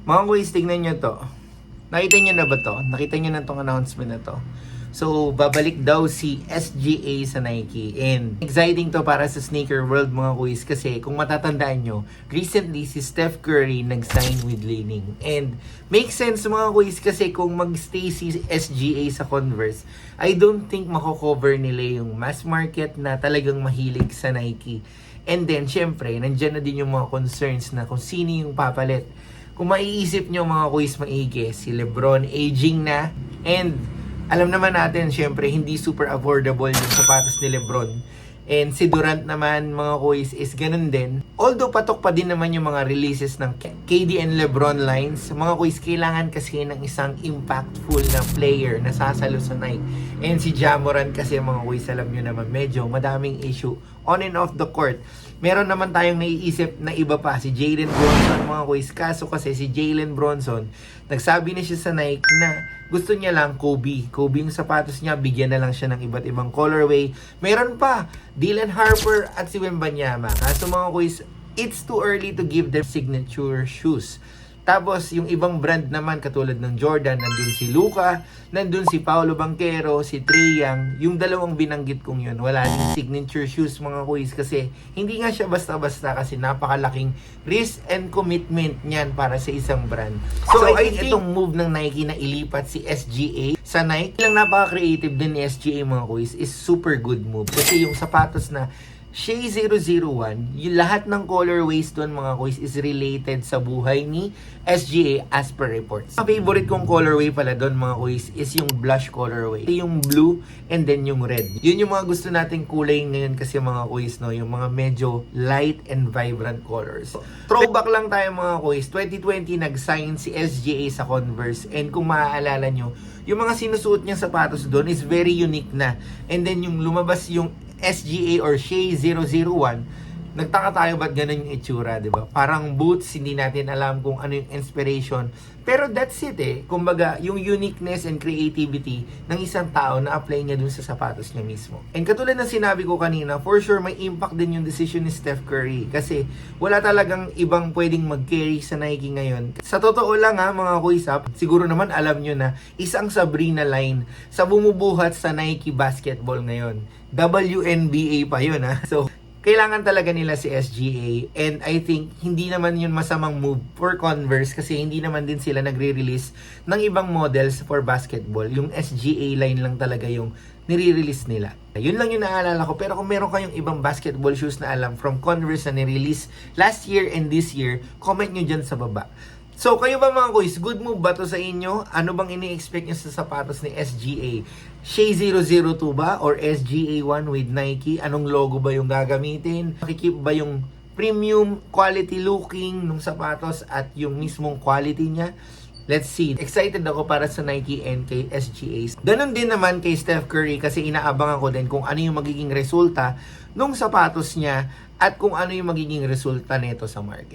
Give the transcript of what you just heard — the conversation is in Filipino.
Mga kuys, tignan nyo to. Nakita nyo na ba to? Nakita nyo na tong announcement na to. So, babalik daw si SGA sa Nike. And exciting to para sa sneaker world mga kuys. Kasi kung matatandaan nyo, recently si Steph Curry nag-sign with Li-Ning. And makes sense mga kuys kasi kung mag-stay si SGA sa Converse, I don't think mako-cover nila yung mass market na talagang mahilig sa Nike. And then, syempre, nandyan na din yung mga concerns na kung sino yung papalit. Kung maiisip nyo mga kuys maigi, si LeBron aging na. And alam naman natin, syempre, hindi super affordable yung sapatos ni LeBron. And si Durant naman, mga kuys, is ganun din. Although patok pa din naman yung mga releases ng KD and LeBron lines, mga kuys, kailangan kasi ng isang impactful na player na sasalo sa Nike. And si Ja Morant kasi, mga kuys, alam nyo naman, medyo madaming issue on and off the court. Meron naman tayong naiisip na iba pa, si Jalen Bronson, mga kuys. Kaso kasi si Jalen Bronson, nagsabi na siya sa Nike na gusto niya lang Kobe. Kobe yung sapatos niya, bigyan na lang siya ng iba't ibang colorway. Meron pa, Dylan Harper at si Wembanyama. Kaso mga kuys, it's too early to give their signature shoes. Tapos, yung ibang brand naman, katulad ng Jordan, nandun si Luka, nandun si Paolo Banchero, si Trae Young. Yung dalawang binanggit kong yun, wala din signature shoes mga kuys kasi hindi nga siya basta-basta kasi napakalaking risk and commitment niyan para sa isang brand. So I think itong move ng Nike na ilipat si SGA sa Nike, lang napaka-creative din ni SGA mga kuys, is super good move. Kasi yung sapatos na Shea 001, yung lahat ng colorways doon mga kuys is related sa buhay ni SGA as per reports. Ang favorite kong colorway pala doon mga kuys is yung blush colorway. Yung blue and then yung red. Yun yung mga gusto nating kulay ngayon kasi mga kuys, no? Yung mga medyo light and vibrant colors. Throwback lang tayo mga kuys. 2020 nag-sign si SGA sa Converse and kung maaalala nyo, yung mga sinusuot niyang sapatos doon is very unique na. And then yung lumabas yung SGA or Shea 001, nagtaka tayo ba't ganun yung itsura, di ba? Parang boots, hindi natin alam kung ano yung inspiration. Pero that's it eh. Kumbaga, yung uniqueness and creativity ng isang tao na apply niya dun sa sapatos niya mismo. And katulad ng sinabi ko kanina, for sure may impact din yung decision ni Steph Curry. Kasi wala talagang ibang pwedeng mag-carry sa Nike ngayon. Sa totoo lang ha, mga kuys, siguro naman alam nyo na isang Sabrina line sa bumubuhat sa Nike basketball ngayon. WNBA pa yun ha. So, kailangan talaga nila si SGA and I think hindi naman yun masamang move for Converse kasi hindi naman din sila nagre-release ng ibang models for basketball. Yung SGA line lang talaga yung nire-release nila. Yun lang yung naalala ko. Pero kung meron kayong ibang basketball shoes na alam from Converse na nirelease last year and this year, comment nyo dyan sa baba. So, kayo ba mga kuys, good move ba to sa inyo? Ano bang ini-expect nyo sa sapatos ni SGA? Shea 002 ba? Or SGA 1 with Nike? Anong logo ba yung gagamitin? Makikip ba yung premium quality looking ng sapatos at yung mismong quality niya? Let's see. Excited ako para sa Nike and kay SGA. Ganon din naman kay Steph Curry kasi inaabangan ko din kung ano yung magiging resulta nung sapatos niya at kung ano yung magiging resulta nito sa market.